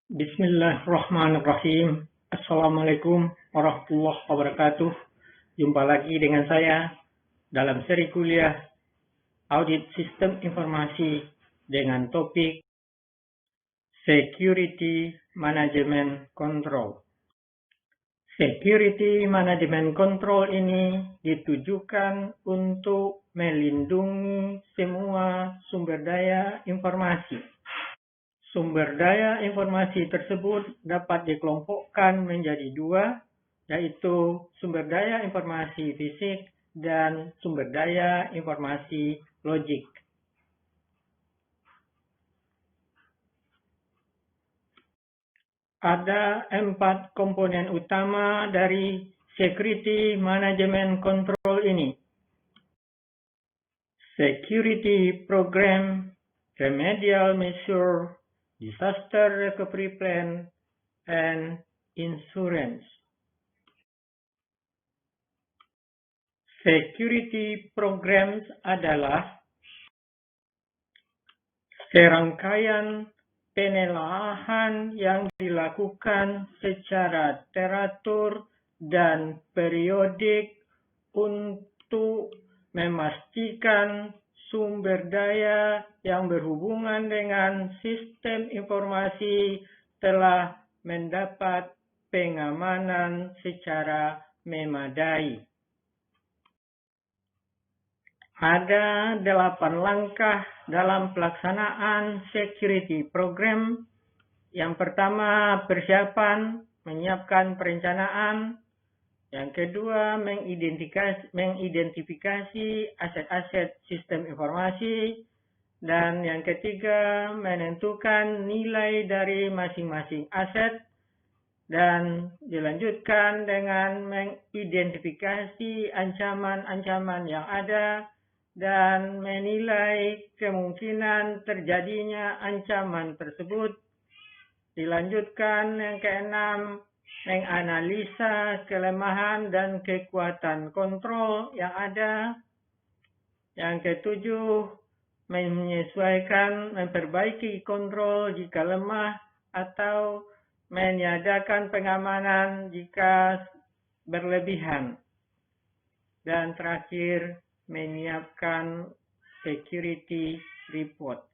Bismillahirrahmanirrahim. Assalamualaikum warahmatullahi wabarakatuh. Jumpa lagi dengan saya dalam seri kuliah Audit Sistem Informasi dengan topik Security Management Control. Security Management Control ini ditujukan untuk melindungi semua sumber daya informasi. Sumber daya informasi tersebut dapat dikelompokkan menjadi dua, yaitu sumber daya informasi fisik dan sumber daya informasi logik. Ada 4 komponen utama dari Security Management Control ini. Security Program, Remedial Measure, Disaster Recovery Plan, and Insurance. Security Programs adalah serangkaian penelaahan yang dilakukan secara teratur dan periodik untuk memastikan sumber daya yang berhubungan dengan sistem informasi telah mendapat pengamanan secara memadai. Ada 8 langkah dalam pelaksanaan security program. Yang pertama, persiapan, menyiapkan perencanaan. Yang kedua, mengidentifikasi aset-aset sistem informasi. Dan yang ketiga, menentukan nilai dari masing-masing aset. Dan dilanjutkan dengan mengidentifikasi ancaman-ancaman yang ada dan menilai kemungkinan terjadinya ancaman tersebut. Dilanjutkan yang keenam, menganalisa kelemahan dan kekuatan kontrol yang ada. Yang ketujuh, menyesuaikan, memperbaiki kontrol jika lemah atau meniadakan pengamanan jika berlebihan. Dan terakhir, menyiapkan security report.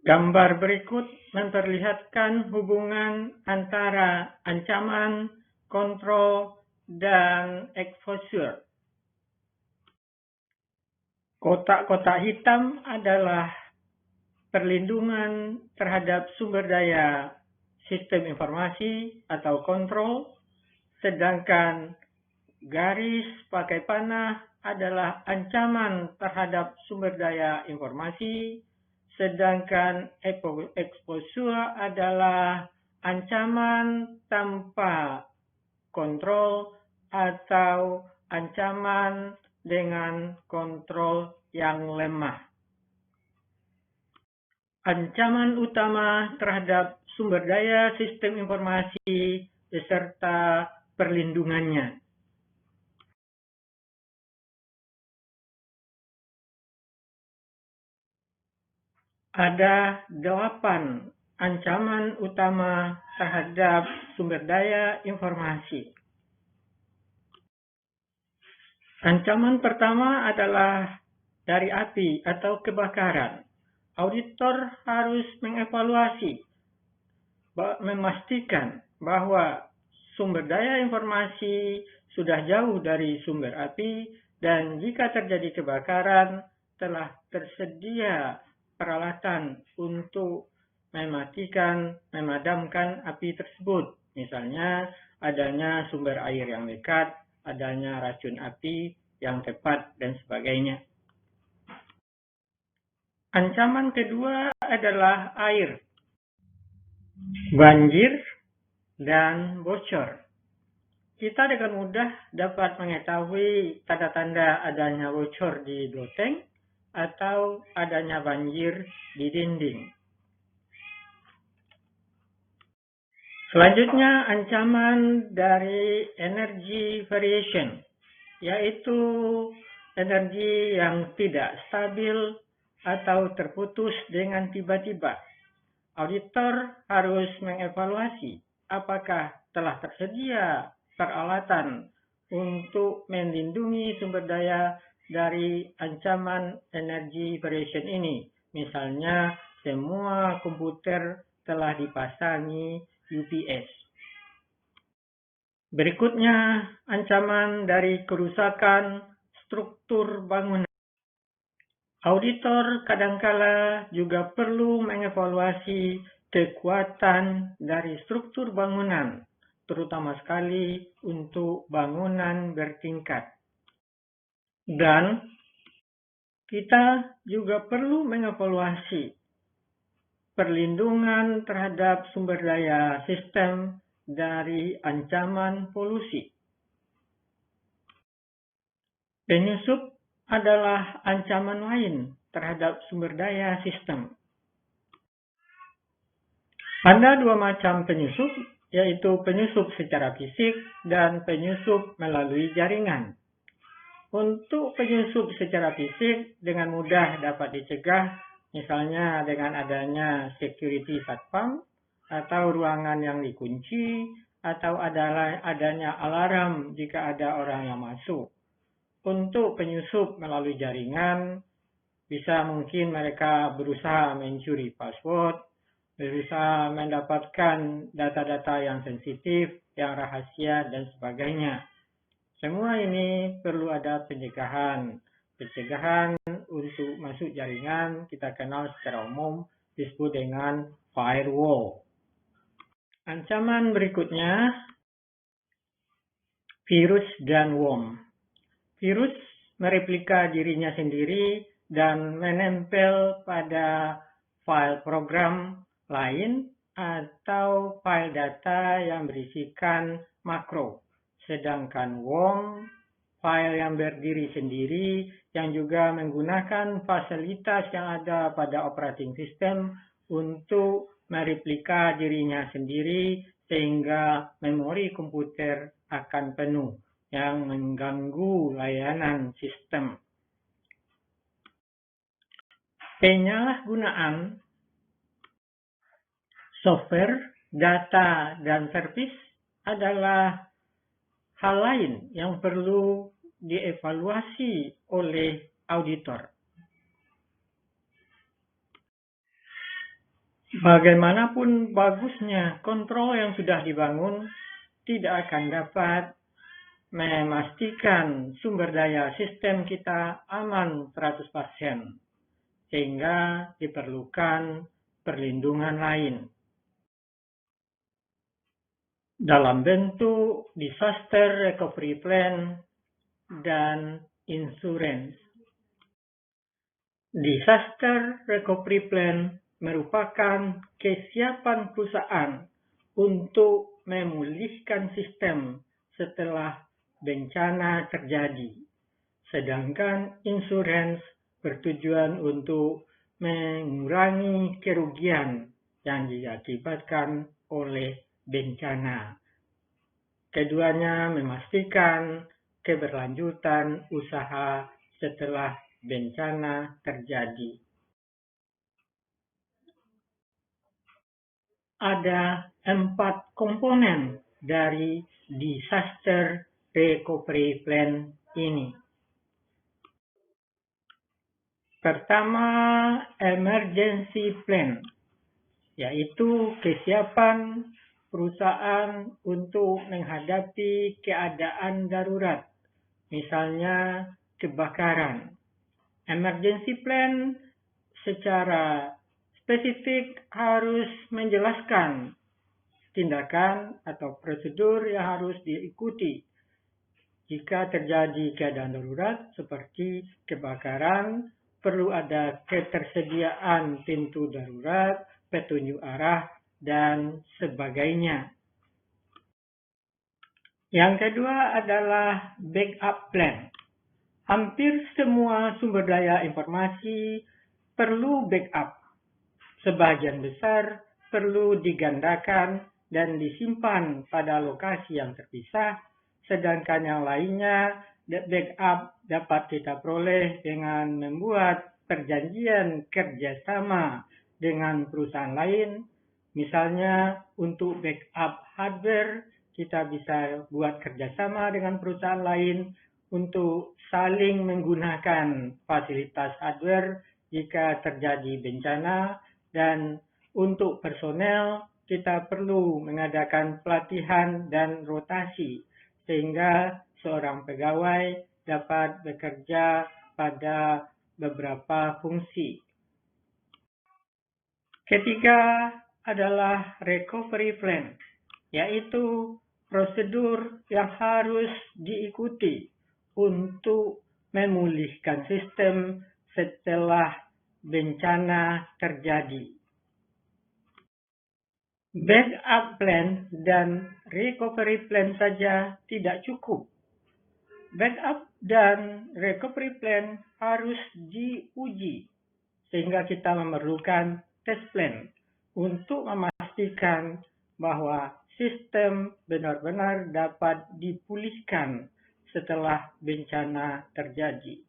Gambar berikut memperlihatkan hubungan antara ancaman, kontrol, dan exposure. Kotak-kotak hitam adalah perlindungan terhadap sumber daya sistem informasi atau kontrol, sedangkan garis pakai panah adalah ancaman terhadap sumber daya informasi, sedangkan exposure adalah ancaman tanpa kontrol atau ancaman dengan kontrol yang lemah. Ancaman utama terhadap sumber daya sistem informasi beserta perlindungannya. Ada 8 ancaman utama terhadap sumber daya informasi. Ancaman pertama adalah dari api atau kebakaran. Auditor harus mengevaluasi, memastikan bahwa sumber daya informasi sudah jauh dari sumber api dan jika terjadi kebakaran telah tersedia peralatan untuk memadamkan api tersebut. Misalnya adanya sumber air yang dekat, adanya racun api yang tepat, dan sebagainya. Ancaman kedua adalah air, banjir, dan bocor. Kita dengan mudah dapat mengetahui tanda-tanda adanya bocor di loteng atau adanya banjir di dinding. Selanjutnya, ancaman dari energy variation, yaitu energi yang tidak stabil atau terputus dengan tiba-tiba. Auditor harus mengevaluasi apakah telah tersedia peralatan untuk melindungi sumber daya dari ancaman energy variation ini. Misalnya, semua komputer telah dipasangi UPS. Berikutnya, ancaman dari kerusakan struktur bangunan. Auditor kadangkala juga perlu mengevaluasi kekuatan dari struktur bangunan, terutama sekali untuk bangunan bertingkat. Dan kita juga perlu mengevaluasi perlindungan terhadap sumber daya sistem dari ancaman polusi. Penyusup adalah ancaman lain terhadap sumber daya sistem. Ada dua macam penyusup, yaitu penyusup secara fisik dan penyusup melalui jaringan. Untuk penyusup secara fisik dengan mudah dapat dicegah, misalnya dengan adanya security satpam, atau ruangan yang dikunci, atau adanya alarm jika ada orang yang masuk. Untuk penyusup melalui jaringan, bisa mungkin mereka berusaha mencuri password, berusaha mendapatkan data-data yang sensitif, yang rahasia, dan sebagainya. Semua ini perlu ada pencegahan. Pencegahan untuk masuk jaringan kita kenal secara umum disebut dengan firewall. Ancaman berikutnya, virus dan worm. Virus mereplika dirinya sendiri dan menempel pada file program lain atau file data yang berisikan makro. Sedangkan worm, file yang berdiri sendiri yang juga menggunakan fasilitas yang ada pada operating system untuk mereplika dirinya sendiri sehingga memori komputer akan penuh yang mengganggu layanan sistem. Penyalahgunaan software, data, dan servis adalah hal lain yang perlu dievaluasi oleh auditor. Bagaimanapun bagusnya kontrol yang sudah dibangun, tidak akan dapat memastikan sumber daya sistem kita aman 100%, sehingga diperlukan perlindungan lain dalam bentuk disaster recovery plan dan insurance. Disaster recovery plan merupakan kesiapan perusahaan untuk memulihkan sistem setelah bencana terjadi. Sedangkan insurance bertujuan untuk mengurangi kerugian yang diakibatkan oleh bencana. Keduanya memastikan keberlanjutan usaha setelah bencana terjadi. Ada 4 komponen dari disaster recovery plan ini. Pertama, emergency plan, yaitu kesiapan perusahaan untuk menghadapi keadaan darurat, misalnya kebakaran. Emergency plan secara spesifik harus menjelaskan tindakan atau prosedur yang harus diikuti jika terjadi keadaan darurat seperti kebakaran. Perlu ada ketersediaan pintu darurat, petunjuk arah, dan sebagainya. Yang kedua adalah backup plan. Hampir semua sumber daya informasi perlu backup. Sebagian besar perlu digandakan dan disimpan pada lokasi yang terpisah, sedangkan yang lainnya backup dapat kita peroleh dengan membuat perjanjian kerjasama dengan perusahaan lain. Misalnya untuk backup hardware, kita bisa buat kerjasama dengan perusahaan lain untuk saling menggunakan fasilitas hardware jika terjadi bencana, dan untuk personel kita perlu mengadakan pelatihan dan rotasi sehingga seorang pegawai dapat bekerja pada beberapa fungsi. Ketiga adalah recovery plan, yaitu prosedur yang harus diikuti untuk memulihkan sistem setelah bencana terjadi. Backup plan dan recovery plan saja tidak cukup. Backup dan recovery plan harus diuji, sehingga kita memerlukan test plan untuk memastikan bahwa sistem benar-benar dapat dipulihkan setelah bencana terjadi.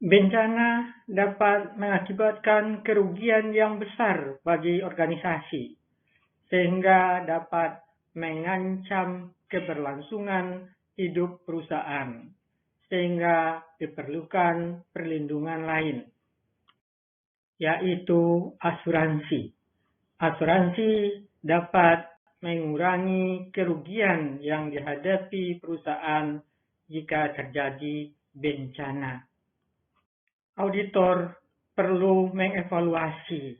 Bencana dapat mengakibatkan kerugian yang besar bagi organisasi, sehingga dapat mengancam keberlangsungan hidup perusahaan, sehingga diperlukan perlindungan lain, yaitu asuransi. Asuransi dapat mengurangi kerugian yang dihadapi perusahaan jika terjadi bencana. Auditor perlu mengevaluasi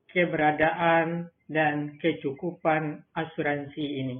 keberadaan dan kecukupan asuransi ini.